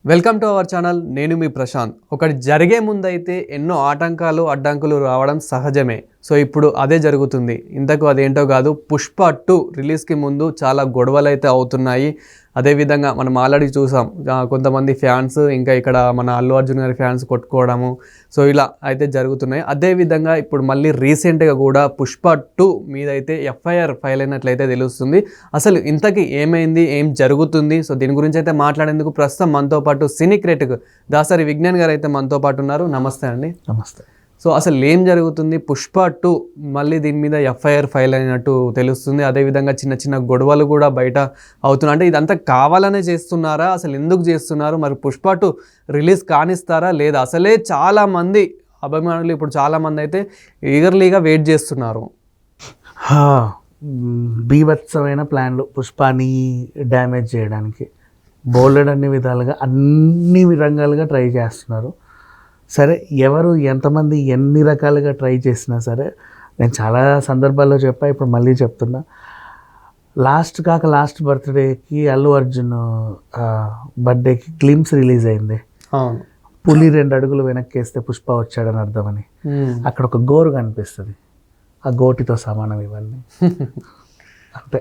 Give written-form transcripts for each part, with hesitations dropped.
Welcome to our channel. నేను మీ ప్రశాంత్. ఒకటి జరిగే ముందైతే ఎన్నో ఆటంకాలు అడ్డంకులు రావడం సహజమే. సో ఇప్పుడు అదే జరుగుతుంది. ఇంతకు అదేంటో కాదు, పుష్ప 2 రిలీజ్కి ముందు చాలా గొడవలు అయితే అవుతున్నాయి. అదేవిధంగా మనం ఆల్రెడీ చూసాం, కొంతమంది ఫ్యాన్స్ ఇంకా ఇక్కడ మన అల్లు అర్జున్ గారి ఫ్యాన్స్ కొట్టుకోవడము, సో ఇలా అయితే జరుగుతున్నాయి. అదేవిధంగా ఇప్పుడు మళ్ళీ రీసెంట్గా కూడా పుష్ప 2 మీద అయితే ఎఫ్ఐఆర్ ఫైల్ అయినట్లయితే తెలుస్తుంది. అసలు ఇంతకీ ఏమైంది, ఏం జరుగుతుంది, సో దీని గురించి అయితే మాట్లాడేందుకు ప్రస్తుతం మనతో పాటు సినీ క్రిటిక్ దాసరి విజ్ఞాన్ గారు అయితే మనతో పాటు ఉన్నారు. నమస్తే అండి. నమస్తే. సో అసలు ఏం జరుగుతుంది? పుష్ప 2 మళ్ళీ దీని మీద ఎఫ్ఐఆర్ ఫైల్ అయినట్టు తెలుస్తుంది. అదేవిధంగా చిన్న చిన్న గొడవలు కూడా బయట అవుతున్నాయి. అంటే ఇదంతా కావాలనే చేస్తున్నారా, అసలు ఎందుకు చేస్తున్నారు, మరి పుష్ప 2 రిలీజ్ కానిస్తారా లేదా? అసలే చాలామంది అభిమానులు ఇప్పుడు చాలామంది అయితే ఈగర్లీగా వెయిట్ చేస్తున్నారు. బీభత్సమైన ప్లాన్లు పుష్పాని డ్యామేజ్ చేయడానికి బోల్డెడ్ అన్ని విధాలుగా అన్ని రంగాలుగా ట్రై చేస్తున్నారు. సరే, ఎవరు ఎంతమంది ఎన్ని రకాలుగా ట్రై చేసినా సరే, నేను చాలా సందర్భాల్లో చెప్పా, ఇప్పుడు మళ్ళీ చెప్తున్నా. లాస్ట్ బర్త్డేకి అల్లు అర్జున్ బర్త్డేకి గ్లిమ్స్ రిలీజ్ అయింది. పులి 2 అడుగులు వెనక్కేస్తే పుష్ప వచ్చాడని అర్థమని. అక్కడ ఒక గోరు కనిపిస్తుంది, ఆ గోటితో సమానం ఇవన్నీ. అంతే,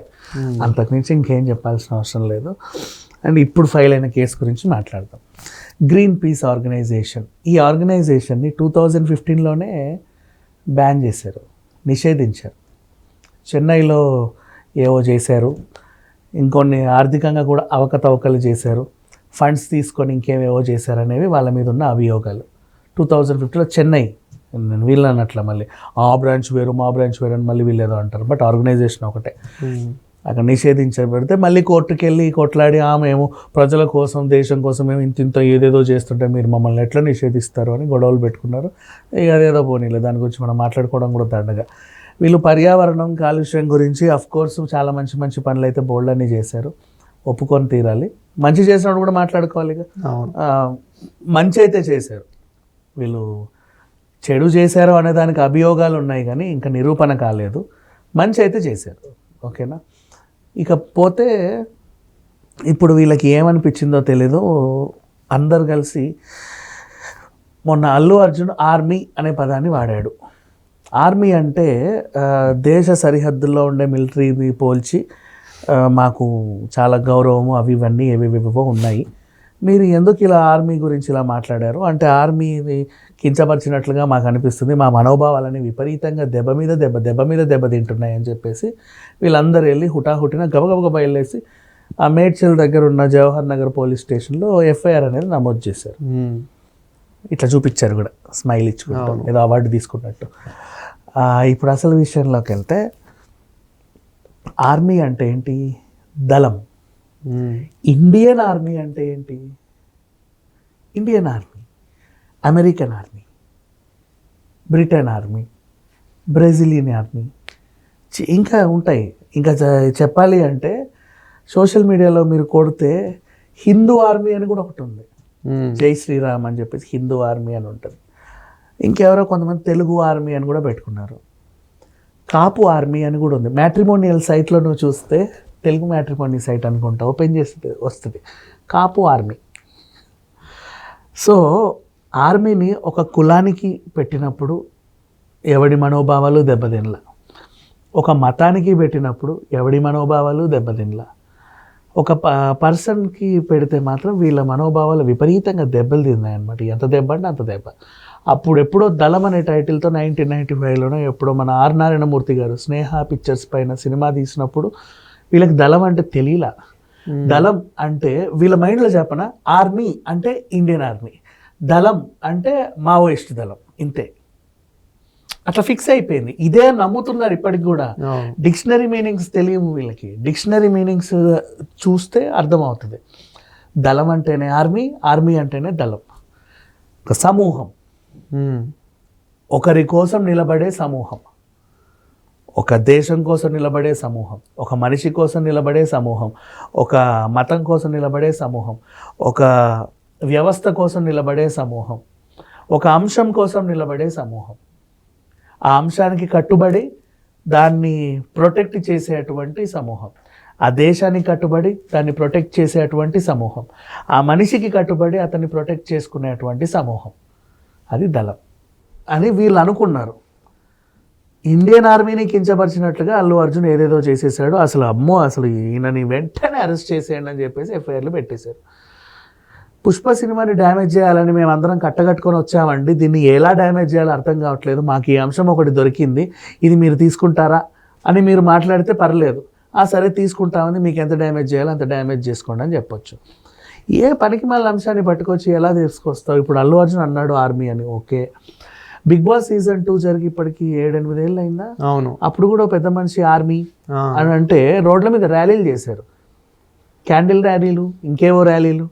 అంతకుమించి ఇంకేం చెప్పాల్సిన అవసరం లేదు. అండ్ ఇప్పుడు ఫైల్ అయిన కేసు గురించి మాట్లాడదాం. గ్రీన్ పీస్ ఆర్గనైజేషన్, ఈ ఆర్గనైజేషన్ని 2015లోనే బ్యాన్ చేశారు, నిషేధించారు. చెన్నైలో ఏవో చేశారు, ఇంకొన్ని ఆర్థికంగా కూడా అవకతవకలు చేశారు, ఫండ్స్ తీసుకొని ఇంకేమేవో చేశారు అనేవి వాళ్ళ మీద ఉన్న అభియోగాలు. 2015లో చెన్నై, నేను వీళ్ళు అన్నట్ల మళ్ళీ ఆ బ్రాంచ్ వేరు మా బ్రాంచ్ వేరు అని మళ్ళీ వీళ్ళు ఏదో అంటారు, బట్ ఆర్గనైజేషన్ ఒకటే. అక్కడ నిషేధించబడితే మళ్ళీ కోర్టుకి వెళ్ళి కొట్లాడి మేము ప్రజల కోసం దేశం కోసం మేము ఇంత ఏదేదో చేస్తుంటే మీరు మమ్మల్ని ఎట్లా నిషేధిస్తారు అని గొడవలు పెట్టుకున్నారు. ఇక అదేదో పోనీలే, దాని గురించి మనం మాట్లాడుకోవడం కూడా దండగా. వీళ్ళు పర్యావరణం కాలుష్యం గురించి అఫ్కోర్స్ చాలా మంచి మంచి పనులు అయితే బోల్డ్ అన్నీ చేశారు, ఒప్పుకొని తీరాలి. మంచి చేసినప్పుడు కూడా మాట్లాడుకోవాలి. ఇక మంచి అయితే చేశారు, వీళ్ళు చెడు చేశారు అనే దానికి అభియోగాలు ఉన్నాయి కానీ ఇంకా నిరూపణ కాలేదు. మంచి అయితే చేశారు, ఓకేనా. ఇకపోతే ఇప్పుడు వీళ్ళకి ఏమనిపించిందో తెలీదు, అందరు కలిసి మొన్న అల్లు అర్జున్ ఆర్మీ అనే పదాన్ని వాడాడు. ఆర్మీ అంటే దేశ సరిహద్దుల్లో ఉండే మిలిటరీని పోల్చి మాకు చాలా గౌరవము అవి ఇవన్నీ ఏవేవేవో ఉన్నాయి, మీరు ఎందుకు ఇలా ఆర్మీ గురించి ఇలా మాట్లాడారు అంటే ఆర్మీని కించపరిచినట్లుగా మాకు అనిపిస్తుంది, మా మనోభావాలని విపరీతంగా దెబ్బ మీద దెబ్బ తింటున్నాయని చెప్పేసి వీళ్ళందరూ వెళ్ళి హుటాహుటిన గబగబగా బయలుదేసి ఆ మేడ్చల్ దగ్గర ఉన్న జవహర్ నగర్ పోలీస్ స్టేషన్లో ఎఫ్ఐఆర్ అనేది నమోదు చేశారు. ఇట్లా చూపించారు కూడా, స్మైల్ ఇచ్చుకుంటాం ఏదో అవార్డు తీసుకున్నట్టు. ఇప్పుడు అసలు విషయంలోకి వెళ్తే ఆర్మీ అంటే ఏంటి? దళం. ఇండియన్ ఆర్మీ అంటే ఏంటి? Indian army, American army, Britain army, Brazilian army, ఇంకా ఉంటాయి. ఇంకా చెప్పాలి అంటే సోషల్ మీడియాలో మీరు కొడితే హిందూ ఆర్మీ అని కూడా ఒకటి ఉంది, జై శ్రీరామ్ అని చెప్పేసి హిందూ ఆర్మీ అని ఉంటుంది. ఇంకెవరో కొంతమంది తెలుగు ఆర్మీ అని కూడా పెట్టుకున్నారు. కాపు ఆర్మీ అని కూడా ఉంది. మ్యాట్రిమోనియల్ సైట్లో నువ్వు చూస్తే తెలుగు మ్యాట్రిమోనీ సైట్ అనుకుంటా, ఓపెన్ చేస్తే వస్తుంది కాపు ఆర్మీ. సో ఆర్మీని ఒక కులానికి పెట్టినప్పుడు ఎవడి మనోభావాలు దెబ్బతినలా, ఒక మతానికి పెట్టినప్పుడు ఎవడి మనోభావాలు దెబ్బతినలా, ఒక పర్సన్కి పెడితే మాత్రం వీళ్ళ మనోభావాలు విపరీతంగా దెబ్బలు తిన్నాయన్నమాట. ఎంత దెబ్బ అంటే అంత దెబ్బ. అప్పుడెప్పుడో దళం అనే టైటిల్తో 1995లోనో ఎప్పుడో మన ఆర్ నారాయణమూర్తి గారు స్నేహ పిక్చర్స్ పైన సినిమా తీసినప్పుడు వీళ్ళకి దళం అంటే తెలియలా. దళం అంటే వీళ్ళ మైండ్లో చెప్పన, ఆర్మీ అంటే ఇండియన్ ఆర్మీ, దళం అంటే మావోయిస్ట్ దళం, ఇంతే. అట్లా ఫిక్స్ అయిపోయింది. ఇదే నమ్ముతున్నారు ఇప్పటికి కూడా. డిక్షనరీ మీనింగ్స్ తెలియవు వీళ్ళకి. డిక్షనరీ మీనింగ్స్ చూస్తే అర్థమవుతుంది. దళం అంటేనే ఆర్మీ, ఆర్మీ అంటేనే దళం. ఒక సమూహం, ఒకరి కోసం నిలబడే సమూహం, ఒక దేశం కోసం నిలబడే సమూహం, ఒక మనిషి కోసం నిలబడే సమూహం, ఒక మతం కోసం నిలబడే సమూహం, ఒక వ్యవస్థ కోసం నిలబడే సమూహం, ఒక అంశం కోసం నిలబడే సమూహం, ఆ అంశానికి కట్టుబడి దాన్ని ప్రొటెక్ట్ చేసేటువంటి సమూహం. ఆ దేశానికి కట్టుబడి దాన్ని ప్రొటెక్ట్ చేసేటువంటి సమూహం, ఆ మనిషికి కట్టుబడి అతన్ని ప్రొటెక్ట్ చేసుకునేటువంటి సమూహం, అది దళం అని వీళ్ళు అనుకున్నారు. ఇండియన్ ఆర్మీని కించపరిచినట్లుగా అల్లు అర్జున్ ఏదేదో చేసేసాడు. అసలు అమ్మో అసలు ఈయనని వెంటనే అరెస్ట్ చేసేయండి అని చెప్పేసి ఎఫ్ఐఆర్లు పెట్టేశారు. పుష్ప సినిమాని డ్యామేజ్ చేయాలని మేము అందరం కట్టగట్టుకొని వచ్చామండి, దీన్ని ఎలా డ్యామేజ్ చేయాలో అర్థం కావట్లేదు, మాకు ఈ అంశం ఒకటి దొరికింది, ఇది మీరు తీసుకుంటారా అని మీరు మాట్లాడితే పర్లేదు, సరే తీసుకుంటామని, మీకు ఎంత డ్యామేజ్ చేయాలో అంత డ్యామేజ్ చేసుకోండి అని చెప్పొచ్చు. ఏ పనికి మళ్ళీ అంశాన్ని పట్టుకొచ్చి ఎలా తీసుకొస్తావు? ఇప్పుడు అల్లు అర్జున్ అన్నాడు ఆర్మీ అని, ఓకే. బిగ్ బాస్ సీజన్ 2 జరిగి ఇప్పటికి 7-8 ఏళ్ళు అయిందా? అవును. అప్పుడు కూడా పెద్ద మనిషి ఆర్మీ అని అంటే రోడ్ల మీద ర్యాలీలు చేశారు, క్యాండిల్ ర్యాలీలు, ఇంకేవో ర్యాలీలు,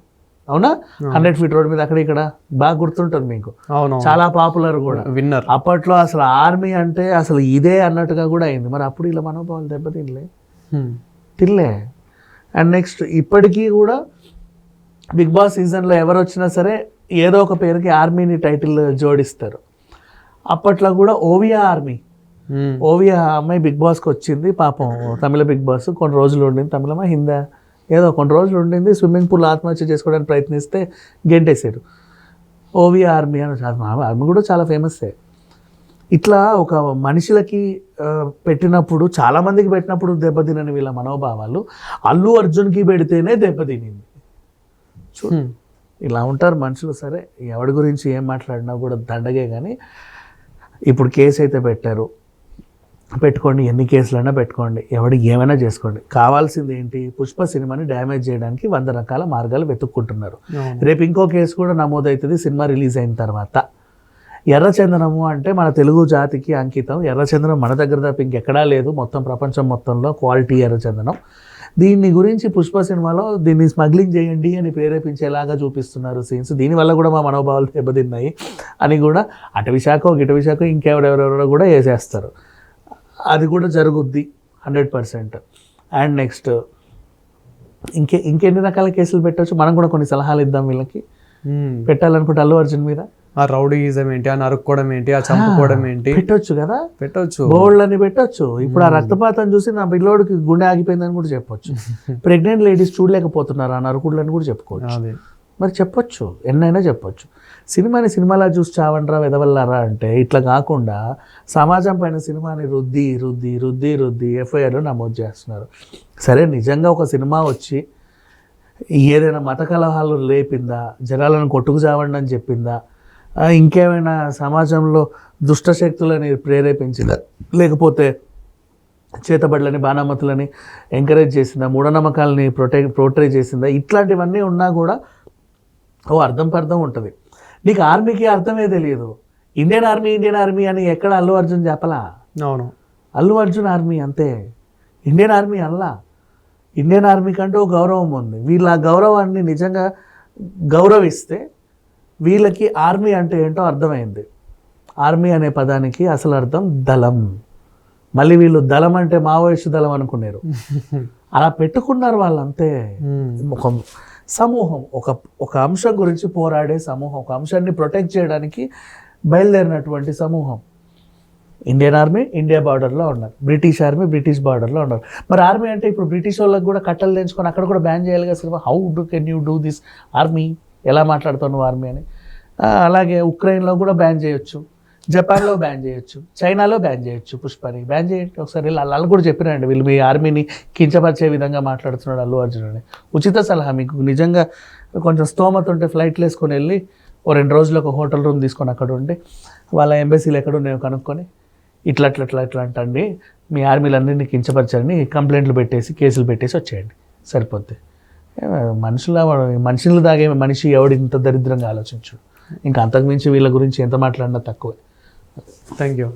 అవునా? 100 ఫీట్ రోడ్ మీద అక్కడ ఇక్కడ, బాగా గుర్తుంటుంది మీకు. అవును, చాలా పాపులర్ కూడా, విన్నర్. అప్పట్లో అసలు ఆర్మీ అంటే అసలు ఇదే అన్నట్టుగా కూడా అయింది. మరి అప్పుడు ఇలా మనోభావాలు దెబ్బతినలే. అండ్ నెక్స్ట్ ఇప్పటికీ కూడా బిగ్ బాస్ సీజన్లో ఎవరు వచ్చినా సరే ఏదో ఒక పేరుకి ఆర్మీని టైటిల్ జోడిస్తారు. అప్పట్లో కూడా ఓవియా ఆర్మీ, ఓవియా అమ్మాయి బిగ్ బాస్కి వచ్చింది పాపం, తమిళ బిగ్ బాస్ కొన్ని రోజులు ఉండింది, తమిళమా హిందా ఏదో కొన్ని రోజులు ఉండింది, స్విమ్మింగ్ పూల్ ఆత్మహత్య చేసుకోవడానికి ప్రయత్నిస్తే గెంటేశారు. ఓవియా ఆర్మీ అని, ఆర్మీ కూడా చాలా ఫేమస్సే. ఇట్లా ఒక మనుషులకి పెట్టినప్పుడు, చాలామందికి పెట్టినప్పుడు దెబ్బతినని వీళ్ళ మనోభావాలు అల్లు అర్జున్కి పెడితేనే దెబ్బతినింది. చూడు ఇలా ఉంటారు మనుషులు. సరే ఎవడి గురించి ఏం మాట్లాడినా కూడా దండగే. కానీ ఇప్పుడు కేసు అయితే పెట్టారు, పెట్టుకోండి, ఎన్ని కేసులైనా పెట్టుకోండి, ఎవడికి ఏమైనా చేసుకోండి. కావాల్సింది ఏంటి? పుష్ప సినిమాని డ్యామేజ్ చేయడానికి 100 రకాల మార్గాలు వెతుక్కుంటున్నారు. రేపు ఇంకో కేసు కూడా నమోదవుతుంది సినిమా రిలీజ్ అయిన తర్వాత. ఎర్రచందనము అంటే మన తెలుగు జాతికి అంకితం. ఎర్రచందనం మన దగ్గర తప్ప ఇంకెక్కడా లేదు మొత్తం ప్రపంచం మొత్తంలో, క్వాలిటీ ఎర్రచందనం. దీన్ని గురించి పుష్ప సినిమాలో దీన్ని స్మగ్లింగ్ చేయండి అని ప్రేరేపించేలాగా చూపిస్తున్నారు సీన్స్. దీనివల్ల కూడా మా మనోభావాలు దెబ్బతిన్నాయి అని కూడా అటు విశాఖ గిటు విశాఖ ఇంకెవరెవరెవరో కూడా వేసేస్తారు. అది కూడా జరుగుద్ది 100%. అండ్ నెక్స్ట్ ఇంకెన్ని రకాల కేసులు పెట్టవచ్చు? మనం కూడా కొన్ని సలహాలు ఇద్దాం వీళ్ళకి. పెట్టాలనుకుంటే అల్లు అర్జున్ మీద ఆ రౌడీయిజం ఏంటి, ఆ నరుక్కోవడం ఏంటి, ఆ చంపుకోవడం ఏంటి పెట్టొచ్చు కదా, పెట్టొచ్చు, బోల్డ్ అని పెట్టొచ్చు. ఇప్పుడు ఆ రక్తపాతం చూసి నా పిల్లోడికి గుండె ఆగిపోయిందని కూడా చెప్పొచ్చు. ప్రెగ్నెంట్ లేడీస్ చూడలేకపోతున్నారు ఆ నరుకుడులని కూడా చెప్పుకోవచ్చు. మరి చెప్పొచ్చు, ఎన్నైనా చెప్పొచ్చు. సినిమాని సినిమాలా చూసి చావండ్రా వెదవల్లారా అంటే ఇట్లా కాకుండా సమాజం పైన సినిమాని రుద్ది రుద్ది రుద్ది రుద్ది ఎఫ్ఐఆర్లు నమోదు చేస్తున్నారు. సరే నిజంగా ఒక సినిమా వచ్చి ఏదైనా మత కలహాలు లేపిందా, జనాలను కొట్టుకు చావండి అని చెప్పిందా, ఇంకేమైనా సమాజంలో దుష్టశక్తులని ప్రేరేపించిందా, లేకపోతే చేతబడులని బాణామతులని ఎంకరేజ్ చేసిందా, మూఢనమ్మకాలని ప్రోట్రే చేసిందా, ఇట్లాంటివన్నీ ఉన్నా కూడా అర్థం పర్థం ఉంటుంది. నీకు ఆర్మీకి అర్థమే తెలియదు. ఇండియన్ ఆర్మీ అని ఎక్కడ అల్లు అర్జున్ చెప్పలా. అవును, అల్లు అర్జున్ ఆర్మీ అంతే, ఇండియన్ ఆర్మీ అల్లా. ఇండియన్ ఆర్మీ కంటూ గౌరవం ఉంది. వీళ్ళు ఆ గౌరవాన్ని నిజంగా గౌరవిస్తే వీళ్ళకి ఆర్మీ అంటే ఏంటో అర్థమైంది. ఆర్మీ అనే పదానికి అసలు అర్థం దళం. మళ్ళీ వీళ్ళు దళం అంటే మావోయిస్టు దళం అనుకున్నారు. అలా పెట్టుకున్నారు వాళ్ళంతే. ఒక సమూహం, ఒక అంశం గురించి పోరాడే సమూహం, ఒక అంశాన్ని ప్రొటెక్ట్ చేయడానికి బయలుదేరినటువంటి సమూహం. ఇండియన్ ఆర్మీ ఇండియా బార్డర్లో ఉన్నారు, బ్రిటిష్ ఆర్మీ బ్రిటిష్ బార్డర్లో ఉన్నారు. మరి ఆర్మీ అంటే ఇప్పుడు బ్రిటిష్ వాళ్ళకి కూడా కట్టలు తెంచుకొని అక్కడ కూడా బ్యాన్ చేయాలి కదా cinema. How can you do this army? ఎలా మాట్లాడుతావు నువ్వు ఆర్మీ అని? అలాగే ఉక్రెయిన్లో కూడా బ్యాన్ చేయొచ్చు, జపాన్లో బ్యాన్ చేయొచ్చు, చైనాలో బ్యాన్ చేయొచ్చు. పుష్పని బ్యాన్ చేయండి ఒకసారి. వాళ్ళు కూడా చెప్పినండి వీళ్ళు మీ ఆర్మీని కించపరిచే విధంగా మాట్లాడుతున్నాడు అల్లు అర్జున్ అని. ఉచిత సలహా, మీకు నిజంగా కొంచెం స్తోమత ఉంటే ఫ్లైట్లు వేసుకొని వెళ్ళి 2 రోజులు ఒక హోటల్ రూమ్ తీసుకొని అక్కడ ఉండి వాళ్ళ ఎంబసీలు ఎక్కడ ఉన్నాయో కనుక్కొని ఇట్లా అంటండి మీ ఆర్మీలన్నీ కించపరిచారని కంప్లైంట్లు పెట్టేసి కేసులు పెట్టేసి వచ్చేయండి, సరిపోద్ది. మనుషులు దాగే మనిషి ఎవడు ఇంత దరిద్రంగా ఆలోచించు. ఇంకా అంతకుమించి వీళ్ళ గురించి ఎంత మాట్లాడినా తక్కువే. Thank you.